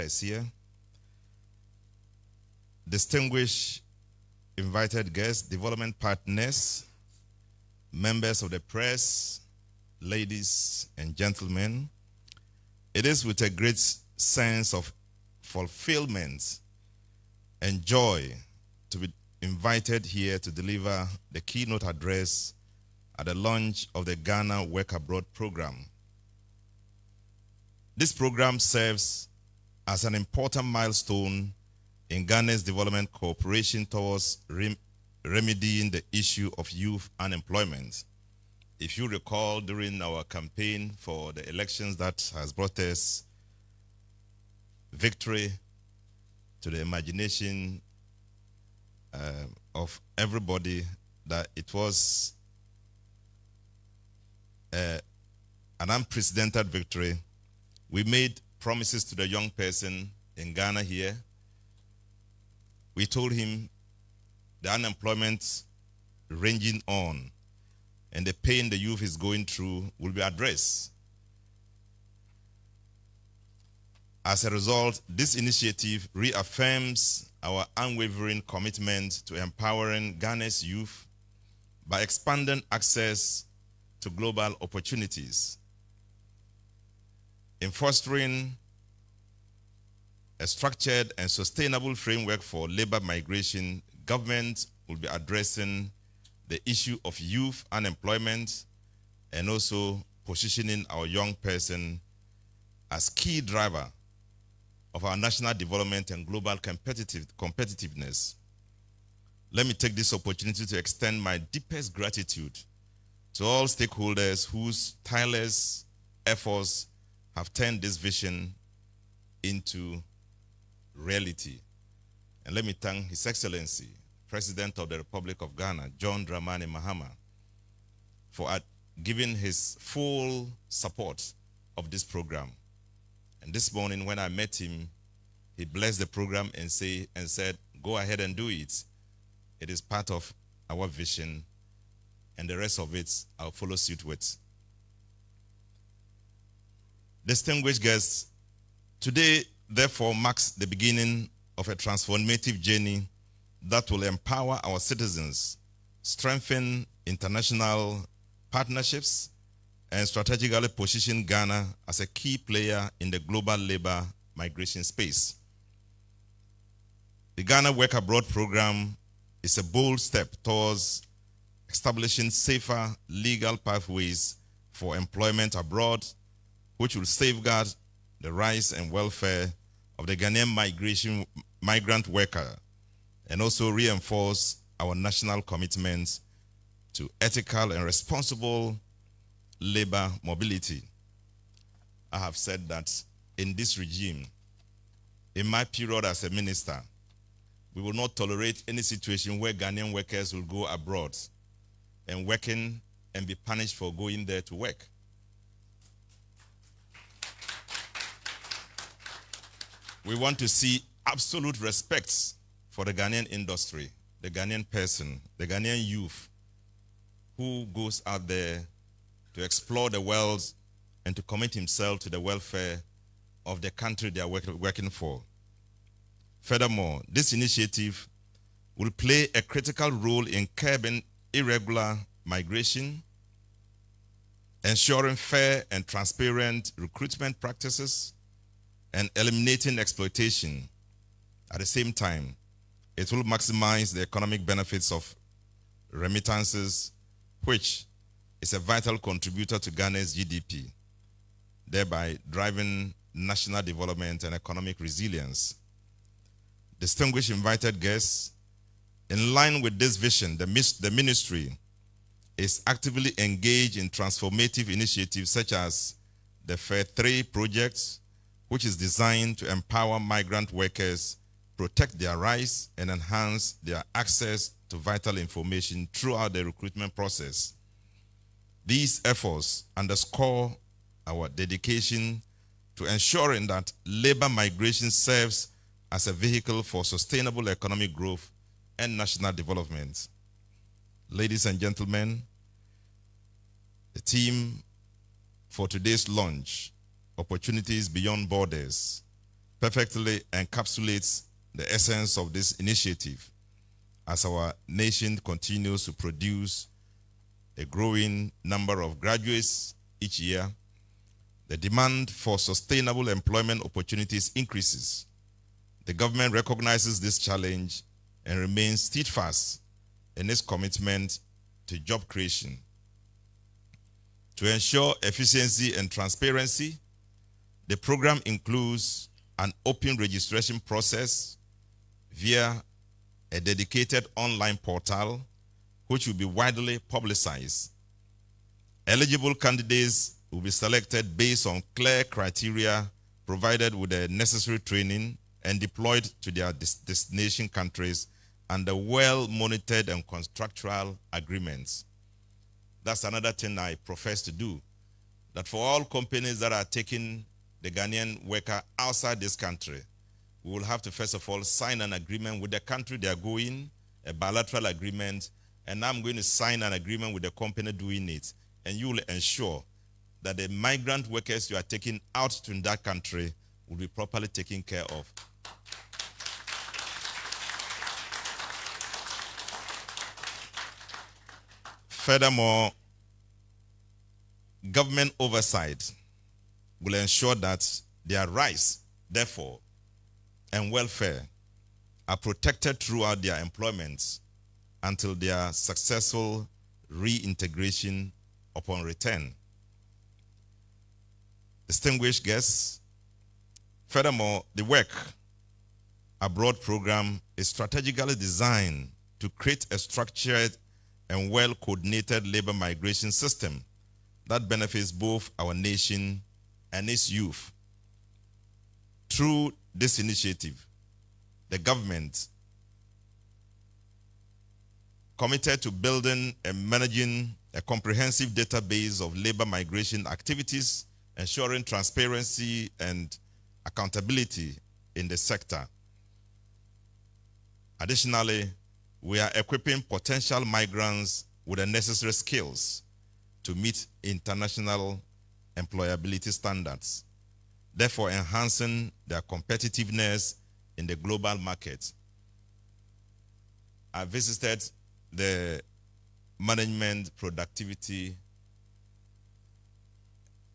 is here. Distinguished invited guests, development partners, members of the press, ladies and gentlemen, it is with a great sense of fulfillment and joy to be invited here to deliver the keynote address at the launch of the Ghana Work Abroad program. This program serves as an important milestone in Ghana's development cooperation towards remedying the issue of youth unemployment. If you recall, during our campaign for the elections that has brought us victory to the imagination of everybody, that it was an unprecedented victory. We made promises to the young person in Ghana here. We told him the unemployment ranging on and the pain the youth is going through will be addressed. As a result, this initiative reaffirms our unwavering commitment to empowering Ghana's youth by expanding access to global opportunities. In fostering a structured and sustainable framework for labor migration, government will be addressing the issue of youth unemployment and also positioning our young person as key driver of our national development and global competitiveness. Let me take this opportunity to extend my deepest gratitude to all stakeholders whose tireless efforts have turned this vision into reality. And let me thank His Excellency, President of the Republic of Ghana, John Dramani Mahama, for giving his full support of this program. And this morning when I met him, he blessed the program and said, go ahead and do it. It is part of our vision, and the rest of it I'll follow suit with. Distinguished guests, today therefore marks the beginning of a transformative journey that will empower our citizens, strengthen international partnerships, and strategically position Ghana as a key player in the global labor migration space. The Ghana Work Abroad program is a bold step towards establishing safer legal pathways for employment abroad, which will safeguard the rights and welfare of the Ghanaian migrant worker and also reinforce our national commitment to ethical and responsible labor mobility. I have said that in this regime, in my period as a minister, we will not tolerate any situation where Ghanaian workers will go abroad and working and be punished for going there to work. We want to see absolute respect for the Ghanaian industry, the Ghanaian person, the Ghanaian youth who goes out there to explore the world and to commit himself to the welfare of the country they are working for. Furthermore, this initiative will play a critical role in curbing irregular migration, ensuring fair and transparent recruitment practices, and eliminating exploitation. At the same time, it will maximize the economic benefits of remittances, which is a vital contributor to Ghana's GDP, thereby driving national development and economic resilience. Distinguished invited guests, in line with this vision, the ministry is actively engaged in transformative initiatives such as the Fair 3 project, which is designed to empower migrant workers, protect their rights, and enhance their access to vital information throughout the recruitment process. These efforts underscore our dedication to ensuring that labor migration serves as a vehicle for sustainable economic growth and national development. Ladies and gentlemen, the theme for today's launch, Opportunities Beyond Borders, perfectly encapsulates the essence of this initiative as our nation continues to produce a growing number of graduates each year. The demand for sustainable employment opportunities increases. The government recognizes this challenge and remains steadfast in its commitment to job creation. To ensure efficiency and transparency, the program includes an open registration process via a dedicated online portal which will be widely publicized. Eligible candidates will be selected based on clear criteria, provided with the necessary training, and deployed to their destination countries under well-monitored and contractual agreements. That's another thing I profess to do, that for all companies that are taking the Ghanaian worker outside this country, we will have to first of all sign an agreement with the country they are going, a bilateral agreement, and I'm going to sign an agreement with the company doing it, and you will ensure that the migrant workers you are taking out to that country will be properly taken care of. Furthermore, government oversight will ensure that their rights, therefore, and welfare are protected throughout their employment until their successful reintegration upon return. Distinguished guests, furthermore, the Work Abroad program is strategically designed to create a structured and well-coordinated labor migration system that benefits both our nation and its youth. Through this initiative, the government committed to building and managing a comprehensive database of labor migration activities, ensuring transparency and accountability in the sector. Additionally, we are equipping potential migrants with the necessary skills to meet international employability standards, therefore enhancing their competitiveness in the global market. I visited the Management Productivity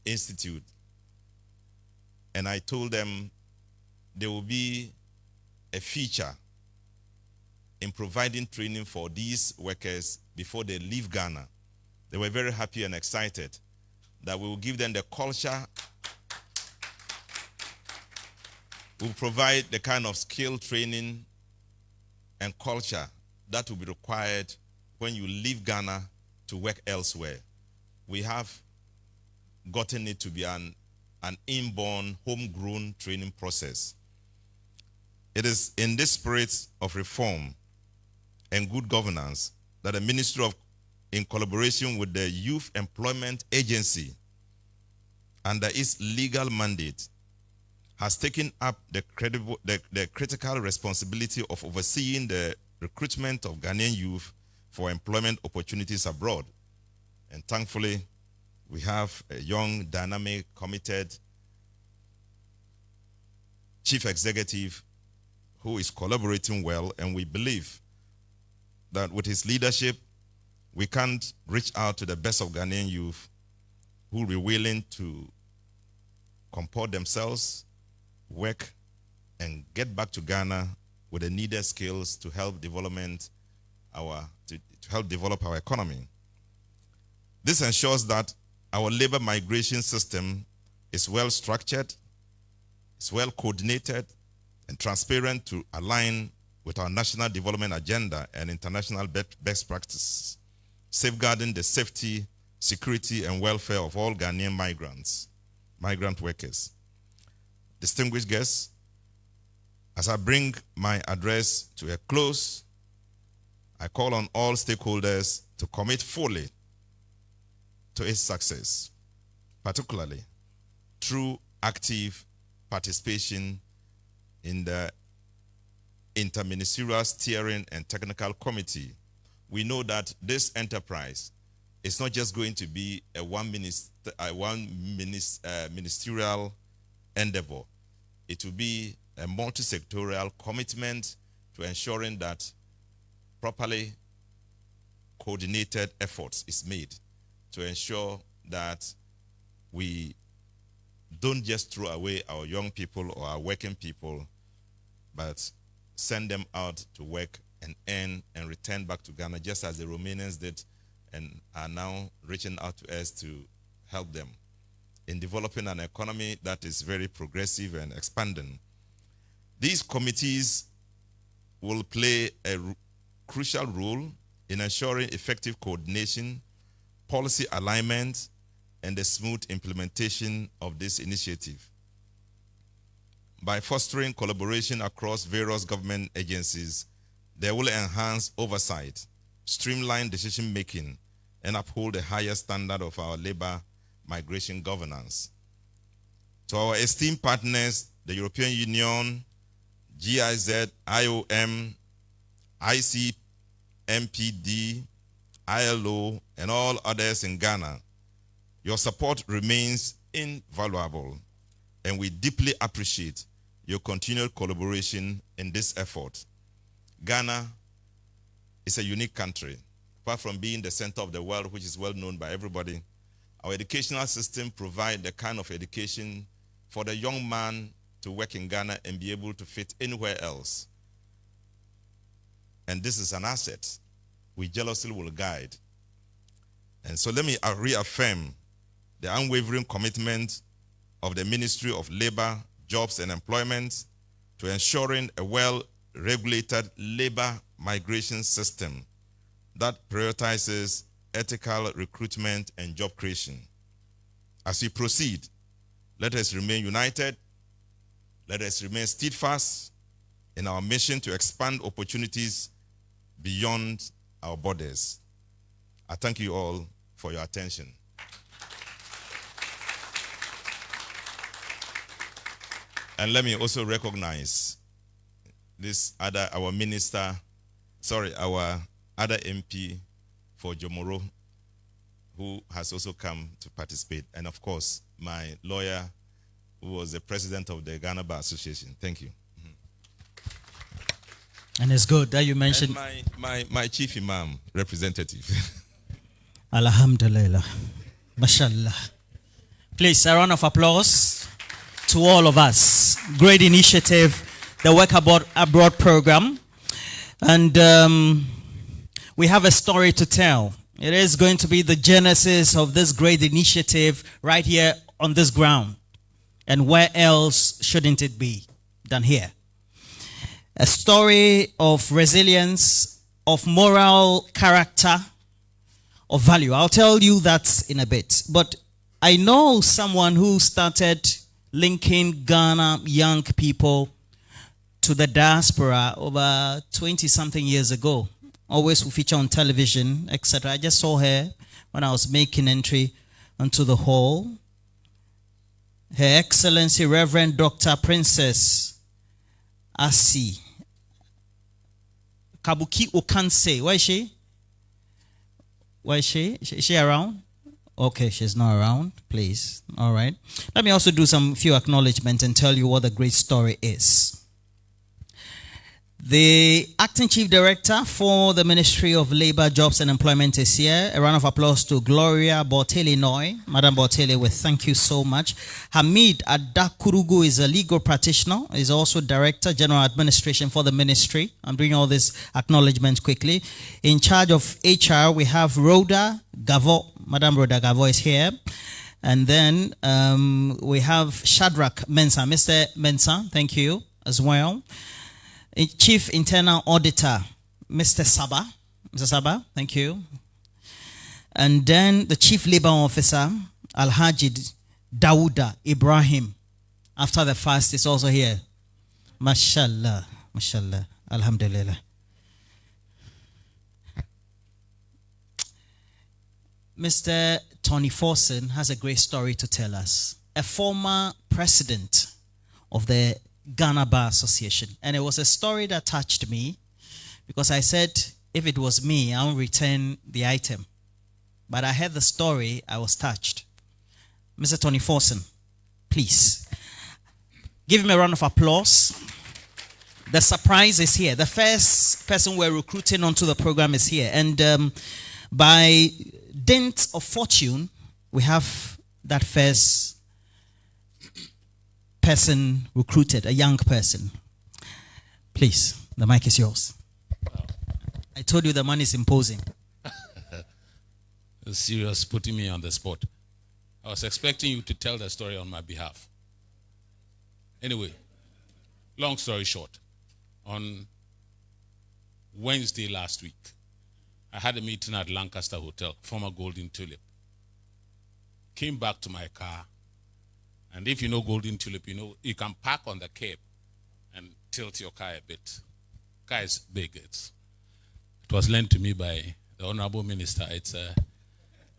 Institute, and I told them there will be a feature in providing training for these workers before they leave Ghana. They were very happy and excited that we will give them the culture. We'll provide the kind of skill training and culture that will be required when you leave Ghana to work elsewhere. We have gotten it to be an inborn, homegrown training process. It is in this spirit of reform and good governance that the Ministry in collaboration with the Youth Employment Agency, under its legal mandate, has taken up the critical responsibility of overseeing the recruitment of Ghanaian youth for employment opportunities abroad. And thankfully, we have a young, dynamic, committed chief executive who is collaborating well, and we believe that with his leadership, we can reach out to the best of Ghanaian youth who will be willing to comport themselves, work, and get back to Ghana with the needed skills to help develop our economy. This ensures that our labor migration system is well structured, is well coordinated, and transparent to align with our national development agenda and international best practices, safeguarding the safety, security, and welfare of all Ghanaian migrant workers. Distinguished guests, as I bring my address to a close, I call on all stakeholders to commit fully to its success, particularly through active participation in the Interministerial Steering and Technical Committee. We know that this enterprise is not just going to be a ministerial endeavor. it will be a multi-sectorial commitment to ensuring that properly coordinated efforts is made to ensure that we don't just throw away our young people or our working people, but send them out to work and earn and return back to Ghana, just as the Romanians did and are now reaching out to us to help them in developing an economy that is very progressive and expanding. These committees will play a crucial role in ensuring effective coordination, policy alignment, and the smooth implementation of this initiative. By fostering collaboration across various government agencies, they will enhance oversight, streamline decision-making, and uphold the highest standard of our labor migration governance. To our esteemed partners, the European Union, GIZ, IOM, ICMPD, ILO, and all others in Ghana, your support remains invaluable, and we deeply appreciate your continued collaboration in this effort. Ghana is a unique country. Apart from being the center of the world, which is well known by everybody, our educational system provides the kind of education for the young man to work in Ghana and be able to fit anywhere else. And this is an asset we jealously will guide. And so let me reaffirm the unwavering commitment of the Ministry of Labor, Jobs and Employment to ensuring a well-regulated labor migration system that prioritizes ethical recruitment and job creation. As we proceed, let us remain united, let us remain steadfast in our mission to expand opportunities beyond our borders. I thank you all for your attention. And let me also recognize our other MP for Jomoro, who has also come to participate. And of course, my lawyer, who was the president of the Ghana Bar Association. Thank you. And it's good that you mentioned my chief imam representative. Alhamdulillah. Mashallah. Please, a round of applause to all of us. Great initiative, the Work Abroad program. And we have a story to tell. It is going to be the genesis of this great initiative right here on this ground. And where else shouldn't it be than here? A story of resilience, of moral character, of value. I'll tell you that in a bit. But I know someone who started linking Ghana young people to the diaspora over 20-something years ago. Always will feature on television, etc. I just saw her when I was making entry onto the hall. Her Excellency Reverend Dr. Princess Asi Kabuki Okanse. Where is she? Where is she? Is she around? Okay, she's not around. Please. All right. Let me also do some few acknowledgements and tell you what the great story is. The Acting Chief Director for the Ministry of Labor, Jobs and Employment is here. A round of applause to Gloria Bortele-Noy. Madam Bortele, we thank you so much. Hamid Adakurugu is a legal practitioner. Is also Director, General Administration for the Ministry. I'm doing all this acknowledgement quickly. In charge of HR, we have Rhoda Gavo. Madam Rhoda Gavo is here. And then we have Shadrach Mensah. Mr. Mensah, thank you as well. Chief Internal Auditor, Mr. Saba. Mr. Saba, thank you. And then the Chief Labor Officer, Alhaji Dawuda Ibrahim, after the fast, is also here. Mashallah, mashallah, alhamdulillah. Mr. Tony Forson has a great story to tell us. A former president of the Ghana Bar Association. And it was a story that touched me because I said, if it was me, I won't return the item. But I heard the story, I was touched. Mr. Tony Forson, please. Give him a round of applause. The surprise is here. The first person we're recruiting onto the program is here. And by dint of fortune, we have that first person recruited, a young person. Please, the mic is yours. I told you the man is imposing. Serious, putting me on the spot. I was expecting you to tell the story on my behalf. Anyway, long story short, on Wednesday last week, I had a meeting at Lancaster Hotel, former Golden Tulip. Came back to my car, and if you know Golden Tulip, you know you can park on the curb and tilt your car a bit. Car is big. It was lent to me by the Honorable Minister. It's a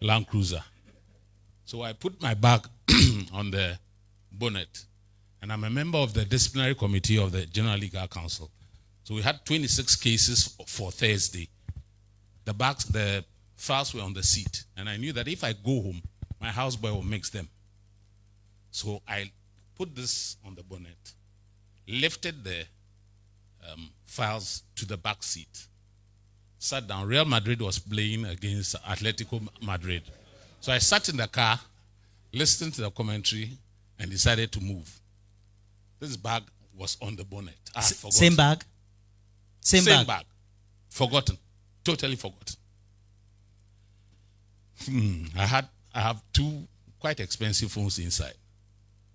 Land Cruiser. So I put my bag on the bonnet, and I'm a member of the disciplinary committee of the General Legal Council. So we had 26 cases for Thursday. The files were on the seat, and I knew that if I go home, my houseboy will mix them. So I put this on the bonnet, lifted the files to the back seat, sat down. Real Madrid was playing against Atletico Madrid. So I sat in the car, listened to the commentary, and decided to move. This bag was on the bonnet. I had forgotten. Same bag? Same bag. Forgotten. Totally forgotten. I have two quite expensive phones inside.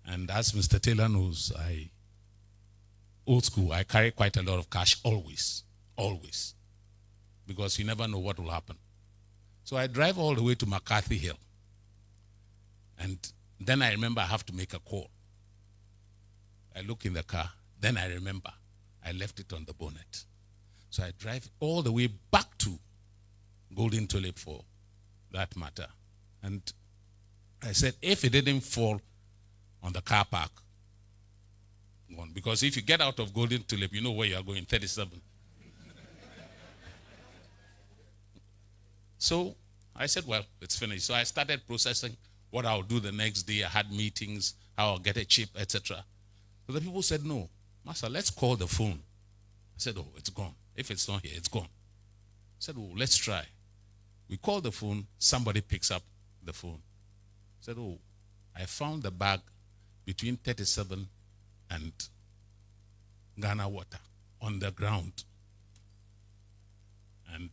And as Mr. Taylor knows, old school, I carry quite a lot of cash always. Always. Because you never know what will happen. So I drive all the way to McCarthy Hill. And then I remember I have to make a call. I look in the car. Then I remember I left it on the bonnet. So I drive all the way back to Golden Tulip for that matter. And I said, if it didn't fall on the car park, because if you get out of Golden Tulip, you know where you are going, 37. So I said, well, it's finished. So I started processing what I'll do the next day. I had meetings, how I'll get a chip, etc. So the people said, no, Master, let's call the phone. I said, oh, it's gone. If it's not here, it's gone. I said, oh, let's try. We call the phone. Somebody picks up the phone. I said, oh, I found the bag between 37 and Ghana Water on the ground. And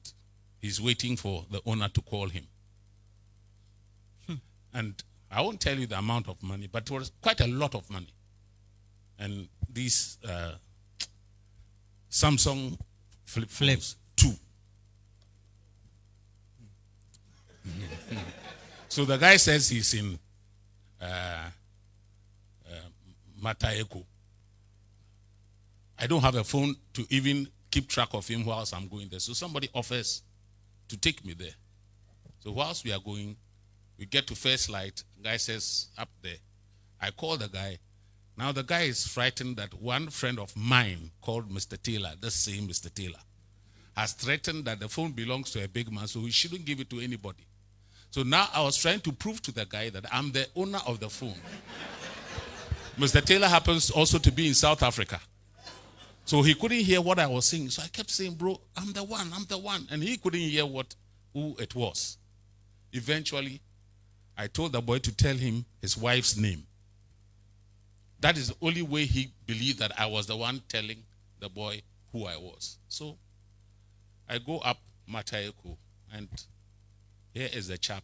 he's waiting for the owner to call him. And I won't tell you the amount of money, but it was quite a lot of money. And these Samsung flip phones, 2. So the guy says he's in Matayeko. I don't have a phone to even keep track of him whilst I'm going there. So somebody offers to take me there. So whilst we are going, we get to first light. The guy says, up there. I call the guy. Now the guy is frightened that one friend of mine called Mr. Taylor, the same Mr. Taylor, has threatened that the phone belongs to a big man, so he shouldn't give it to anybody. So now I was trying to prove to the guy that I'm the owner of the phone. Mr. Taylor happens also to be in South Africa. So he couldn't hear what I was saying. So I kept saying, bro, I'm the one. And he couldn't hear who it was. Eventually, I told the boy to tell him his wife's name. That is the only way he believed that I was the one telling the boy who I was. So I go up Matayeko, and here is the chap.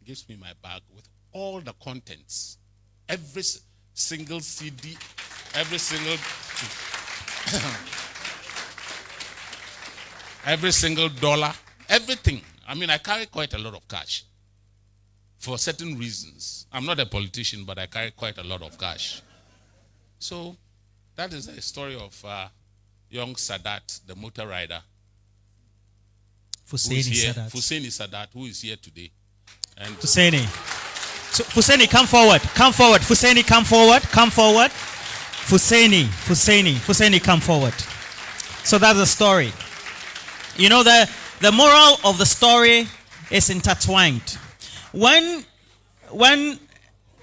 He gives me my bag with all the contents. Every single CD, every single dollar, everything. I mean, I carry quite a lot of cash for certain reasons. I'm not a politician, but I carry quite a lot of cash. So that is the story of young Sadat, the motor rider. Fuseni Sadat, who is here today. And Fuseni. So, Fuseni, come forward. Fuseni, come forward. Fuseni, come forward. So that's the story. You know, the moral of the story is intertwined. When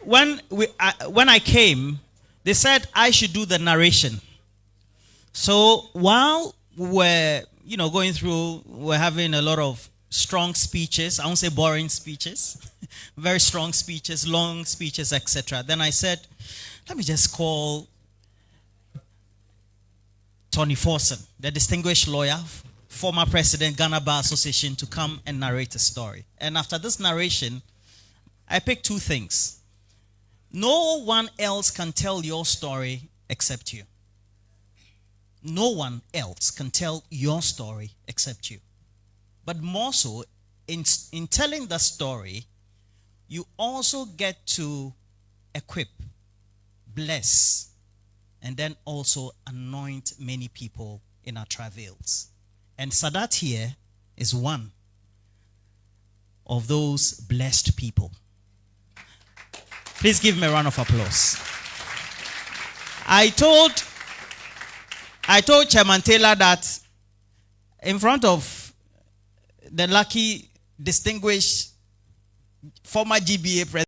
I came, They said I should do the narration. So while we're, going through, we're having a lot of strong speeches. I won't say boring speeches. Very strong speeches, long speeches, etc. Then I said, let me just call Tony Forson, the distinguished lawyer, former president, Ghana Bar Association, to come and narrate a story. And after this narration, I picked two things. No one else can tell your story except you. No one else can tell your story except you. But more so, in telling the story, you also get to equip, bless, and then also anoint many people in our travails. And Sadat here is one of those blessed people. Please give me a round of applause. I told Chairman Taylor that in front of the lucky, distinguished former GBA president,